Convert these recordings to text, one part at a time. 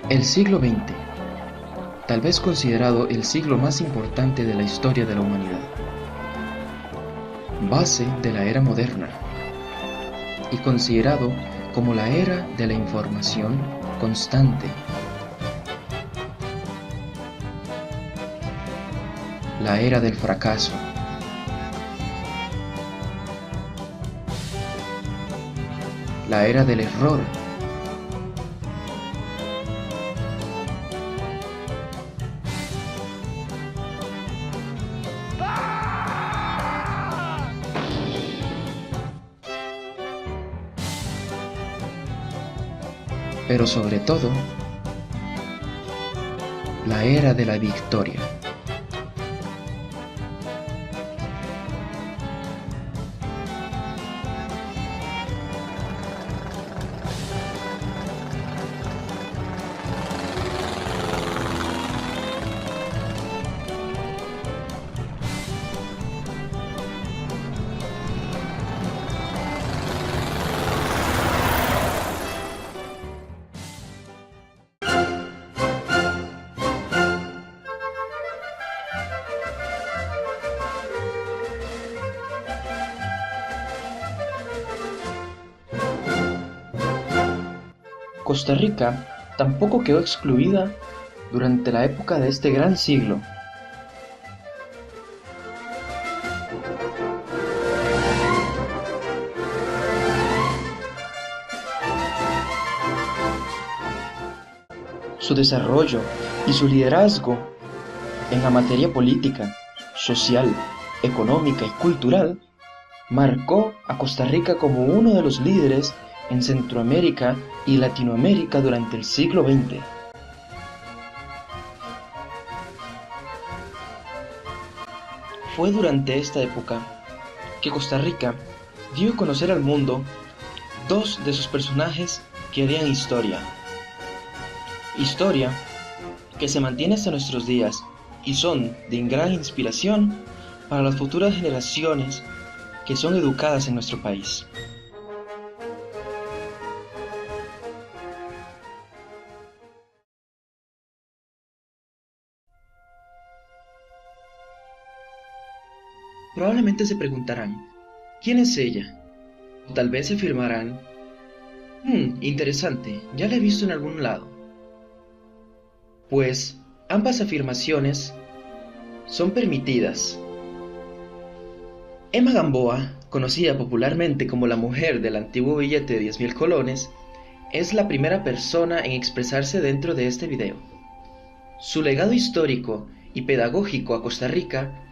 El siglo XX, tal vez considerado el siglo más importante de la historia de la humanidad, base de la era moderna, y considerado como la era de la información constante, la era del fracaso, la era del error, pero sobre todo, la era de la victoria. Costa Rica tampoco quedó excluida durante la época de este gran siglo. Su desarrollo y su liderazgo en la materia política, social, económica y cultural marcó a Costa Rica como uno de los líderes en Centroamérica y Latinoamérica durante el siglo XX. Fue durante esta época que Costa Rica dio a conocer al mundo dos de sus personajes que harían historia. Historia que se mantiene hasta nuestros días y son de gran inspiración para las futuras generaciones que son educadas en nuestro país. Probablemente se preguntarán, ¿quién es ella? O tal vez afirmarán, interesante, ya la he visto en algún lado. Pues ambas afirmaciones son permitidas. Emma Gamboa, conocida popularmente como la mujer del antiguo billete de 10.000 colones, es la primera persona en expresarse dentro de este video. Su legado histórico y pedagógico a Costa Rica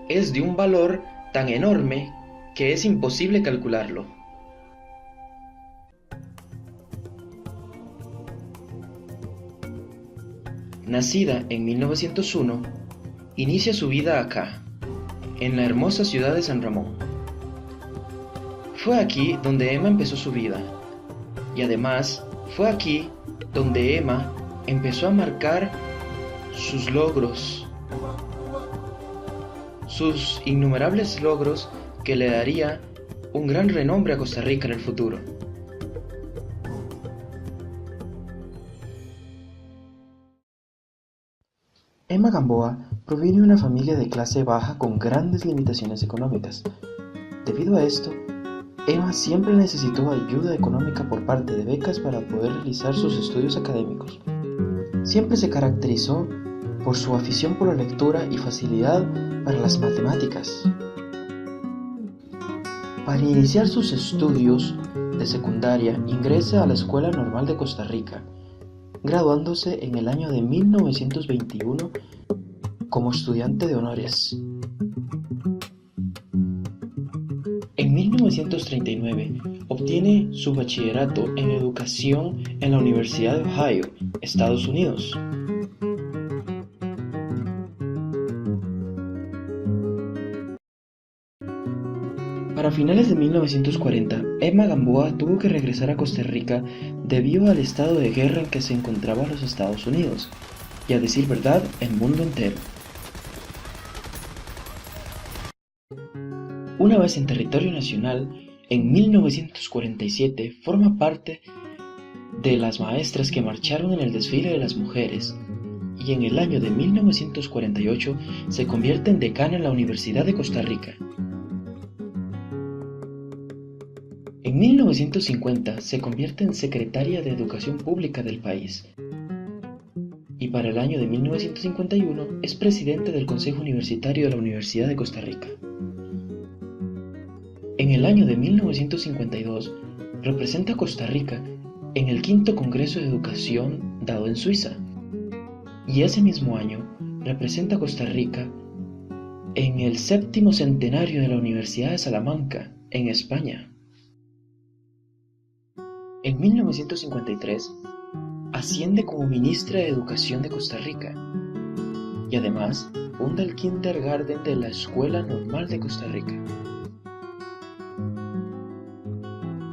es de un valor tan enorme que es imposible calcularlo. Nacida en 1901, inicia su vida acá, en la hermosa ciudad de San Ramón. Fue aquí donde Emma empezó su vida, y además fue aquí donde Emma empezó a marcar sus logros, sus innumerables logros que le daría un gran renombre a Costa Rica en el futuro. Emma Gamboa proviene de una familia de clase baja con grandes limitaciones económicas. Debido a esto, Emma siempre necesitó ayuda económica por parte de becas para poder realizar sus estudios académicos. Siempre se caracterizó por su afición por la lectura y facilidad para las matemáticas. Para iniciar sus estudios de secundaria ingresa a la Escuela Normal de Costa Rica, graduándose en el año de 1921 como estudiante de honores. En 1939 obtiene su bachillerato en educación en la Universidad de Ohio, Estados Unidos. Para finales de 1940, Emma Gamboa tuvo que regresar a Costa Rica debido al estado de guerra en que se encontraba los Estados Unidos, y a decir verdad, el mundo entero. Una vez en territorio nacional, en 1947 forma parte de las maestras que marcharon en el desfile de las mujeres, y en el año de 1948 se convierte en decana en la Universidad de Costa Rica. En 1950 se convierte en secretaria de Educación Pública del país, y para el año de 1951 es presidente del Consejo Universitario de la Universidad de Costa Rica. En el año de 1952 representa a Costa Rica en el quinto Congreso de Educación dado en Suiza, y ese mismo año representa a Costa Rica en el séptimo centenario de la Universidad de Salamanca, en España. En 1953 asciende como ministra de Educación de Costa Rica y además funda el Kindergarten de la Escuela Normal de Costa Rica.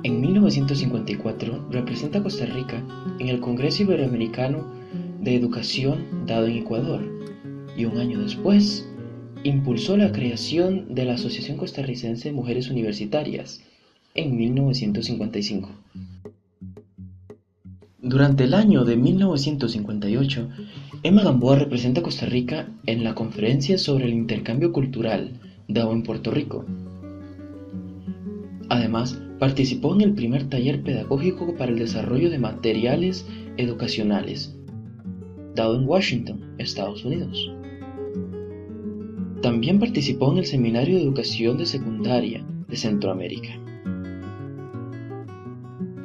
En 1954 representa a Costa Rica en el Congreso Iberoamericano de Educación dado en Ecuador y un año después impulsó la creación de la Asociación Costarricense de Mujeres Universitarias en 1955. Durante el año de 1958, Emma Gamboa representa a Costa Rica en la Conferencia sobre el Intercambio Cultural dado en Puerto Rico. Además, participó en el primer taller pedagógico para el desarrollo de materiales educacionales, dado en Washington, Estados Unidos. También participó en el Seminario de Educación de Secundaria de Centroamérica.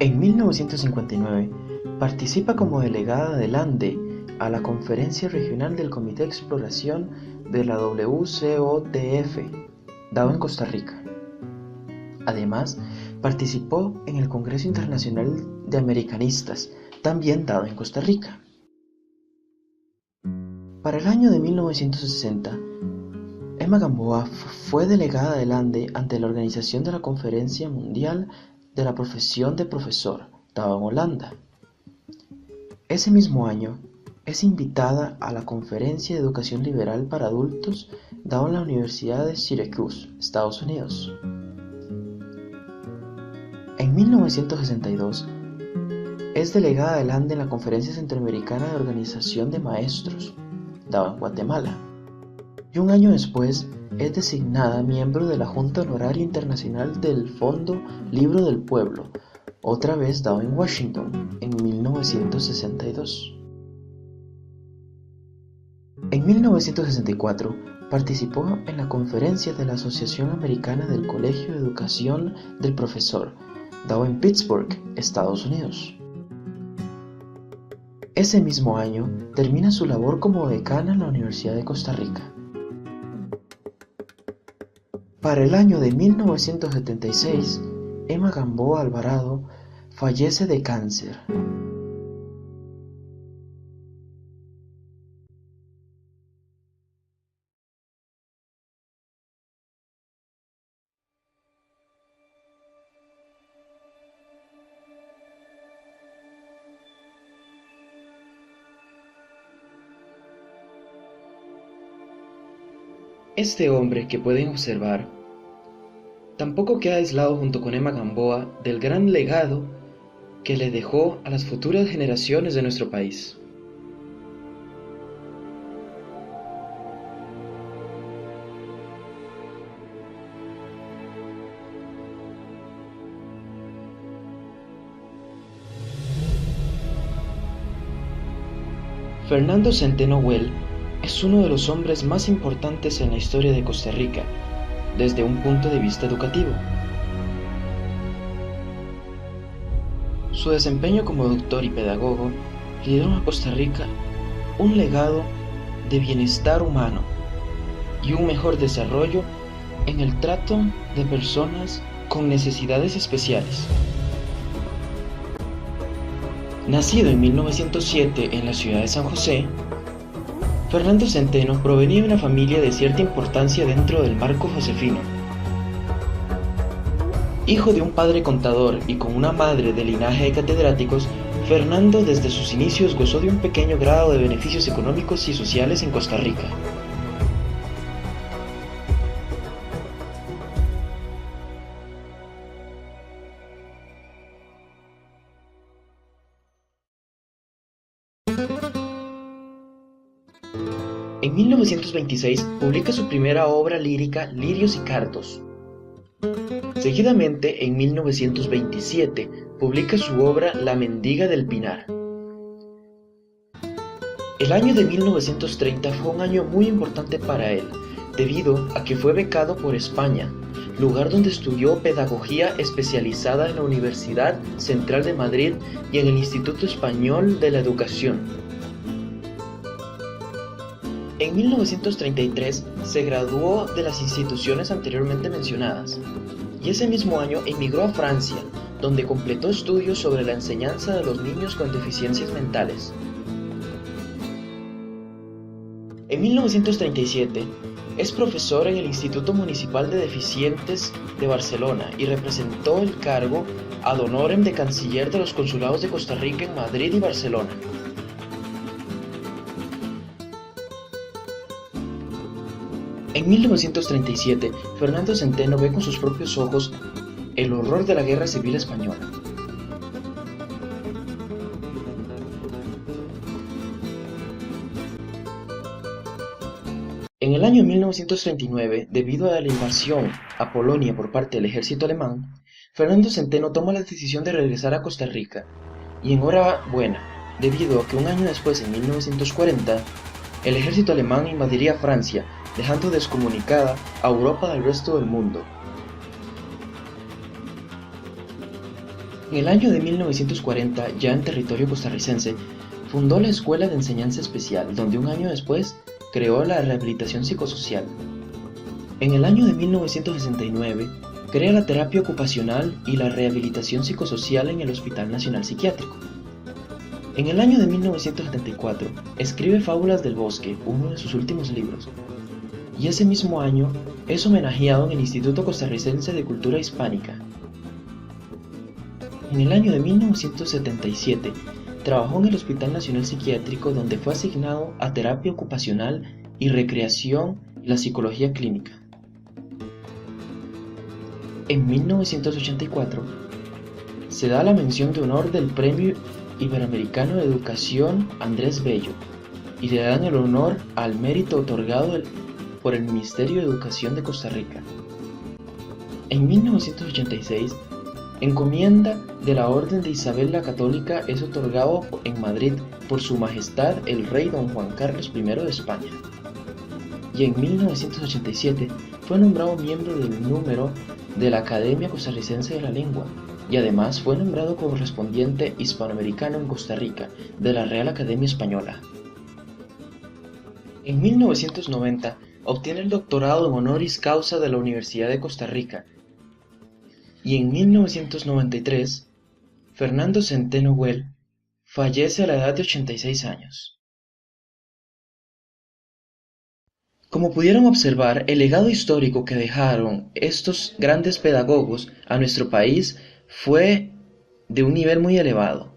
En 1959, participa como delegada del ANDE a la Conferencia Regional del Comité de Exploración de la WCOTF, dado en Costa Rica. Además, participó en el Congreso Internacional de Americanistas, también dado en Costa Rica. Para el año de 1960, Emma Gamboa fue delegada del ANDE ante la organización de la Conferencia Mundial de la Profesión de Profesor, dado en Holanda. Ese mismo año, es invitada a la Conferencia de Educación Liberal para Adultos, dado en la Universidad de Syracuse, Estados Unidos. En 1962, es delegada del ANDE en la Conferencia Centroamericana de Organización de Maestros, dado en Guatemala. Y un año después, es designada miembro de la Junta Honoraria Internacional del Fondo Libro del Pueblo, otra vez dado en Washington, en 1962. En 1964, participó en la conferencia de la Asociación Americana del Colegio de Educación del Profesor, dado en Pittsburgh, Estados Unidos. Ese mismo año, termina su labor como decana en la Universidad de Costa Rica. Para el año de 1976, Emma Gamboa Alvarado fallece de cáncer. Este hombre que pueden observar tampoco queda aislado junto con Emma Gamboa del gran legado que le dejó a las futuras generaciones de nuestro país. Fernando Centeno Güell es uno de los hombres más importantes en la historia de Costa Rica, desde un punto de vista educativo. Su desempeño como doctor y pedagogo le dieron a Costa Rica un legado de bienestar humano y un mejor desarrollo en el trato de personas con necesidades especiales. Nacido en 1907 en la ciudad de San José, Fernando Centeno provenía de una familia de cierta importancia dentro del marco josefino. Hijo de un padre contador y con una madre de linaje de catedráticos, Fernando desde sus inicios gozó de un pequeño grado de beneficios económicos y sociales en Costa Rica. En 1926 publica su primera obra lírica, Lirios y Cardos. Seguidamente, en 1927, publica su obra La mendiga del Pinar. El año de 1930 fue un año muy importante para él, debido a que fue becado por España, lugar donde estudió pedagogía especializada en la Universidad Central de Madrid y en el Instituto Español de la Educación. En 1933 se graduó de las instituciones anteriormente mencionadas, y ese mismo año emigró a Francia, donde completó estudios sobre la enseñanza de los niños con deficiencias mentales. En 1937 es profesor en el Instituto Municipal de Deficientes de Barcelona y representó el cargo ad honorem de canciller de los consulados de Costa Rica en Madrid y Barcelona. En 1937, Fernando Centeno ve con sus propios ojos el horror de la Guerra Civil Española. En el año 1939, debido a la invasión a Polonia por parte del ejército alemán, Fernando Centeno toma la decisión de regresar a Costa Rica, y enhorabuena, debido a que un año después, en 1940, el ejército alemán invadiría Francia, dejando descomunicada a Europa del resto del mundo. En el año de 1940, ya en territorio costarricense, fundó la Escuela de Enseñanza Especial, donde un año después creó la rehabilitación psicosocial. En el año de 1969, crea la terapia ocupacional y la rehabilitación psicosocial en el Hospital Nacional Psiquiátrico. En el año de 1974, escribe Fábulas del Bosque, uno de sus últimos libros, y ese mismo año es homenajeado en el Instituto Costarricense de Cultura Hispánica. En el año de 1977, trabajó en el Hospital Nacional Psiquiátrico, donde fue asignado a terapia ocupacional y recreación y la psicología clínica. En 1984, se da la mención de honor del Premio Iberoamericano de Educación Andrés Bello y le dan el honor al mérito otorgado por el Ministerio de Educación de Costa Rica. En 1986, encomienda de la Orden de Isabel la Católica es otorgado en Madrid por Su Majestad el Rey Don Juan Carlos I de España. Y en 1987 fue nombrado miembro del número de la Academia Costarricense de la Lengua, y además fue nombrado correspondiente hispanoamericano en Costa Rica de la Real Academia Española. En 1990 obtiene el doctorado en honoris causa de la Universidad de Costa Rica, y en 1993, Fernando Centeno Güell fallece a la edad de 86 años. Como pudieron observar, el legado histórico que dejaron estos grandes pedagogos a nuestro país fue de un nivel muy elevado.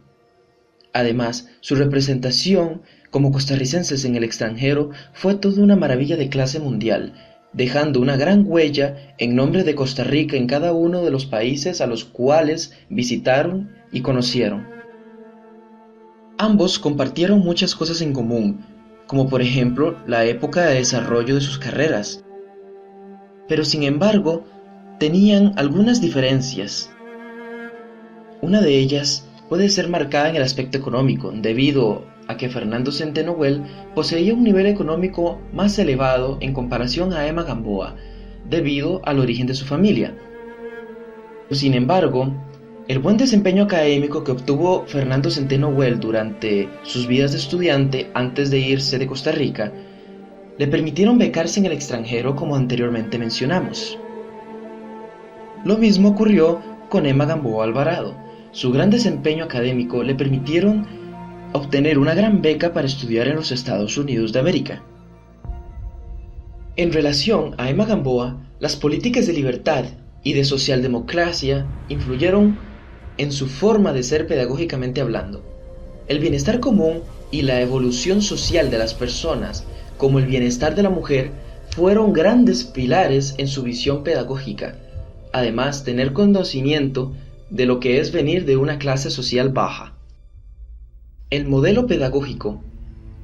Además, su representación como costarricenses en el extranjero fue toda una maravilla de clase mundial, dejando una gran huella en nombre de Costa Rica en cada uno de los países a los cuales visitaron y conocieron. Ambos compartieron muchas cosas en común, como por ejemplo la época de desarrollo de sus carreras, pero sin embargo tenían algunas diferencias. Una de ellas puede ser marcada en el aspecto económico, debido a que Fernando Centeno Güell poseía un nivel económico más elevado en comparación a Emma Gamboa, debido al origen de su familia. Sin embargo, el buen desempeño académico que obtuvo Fernando Centeno Güell durante sus vidas de estudiante antes de irse de Costa Rica, le permitieron becarse en el extranjero, como anteriormente mencionamos. Lo mismo ocurrió con Emma Gamboa Alvarado. Su gran desempeño académico le permitieron obtener una gran beca para estudiar en los Estados Unidos de América. En relación a Emma Gamboa, las políticas de libertad y de socialdemocracia influyeron en su forma de ser pedagógicamente hablando. El bienestar común y la evolución social de las personas, como el bienestar de la mujer, fueron grandes pilares en su visión pedagógica. Además, tener conocimiento de lo que es venir de una clase social baja. El modelo pedagógico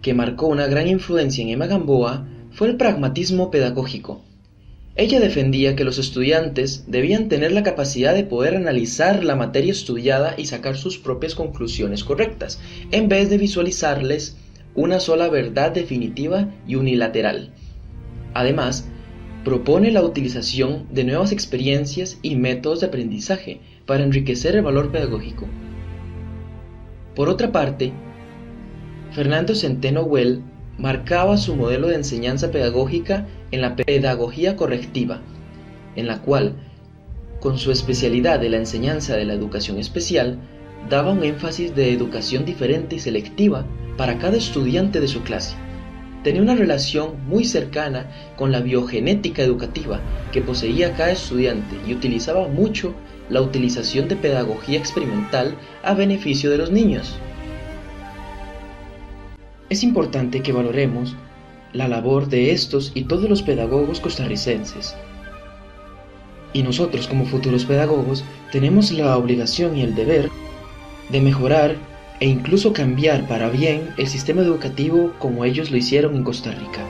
que marcó una gran influencia en Emma Gamboa fue el pragmatismo pedagógico. Ella defendía que los estudiantes debían tener la capacidad de poder analizar la materia estudiada y sacar sus propias conclusiones correctas, en vez de visualizarles una sola verdad definitiva y unilateral. Además, propone la utilización de nuevas experiencias y métodos de aprendizaje para enriquecer el valor pedagógico. Por otra parte, Fernando Centeno Well marcaba su modelo de enseñanza pedagógica en la pedagogía correctiva, en la cual, con su especialidad de la enseñanza de la educación especial, daba un énfasis de educación diferente y selectiva para cada estudiante de su clase. Tenía una relación muy cercana con la biogenética educativa que poseía cada estudiante y utilizaba mucho la utilización de pedagogía experimental a beneficio de los niños. Es importante que valoremos la labor de estos y todos los pedagogos costarricenses. Y nosotros, como futuros pedagogos, tenemos la obligación y el deber de mejorar e incluso cambiar para bien el sistema educativo como ellos lo hicieron en Costa Rica.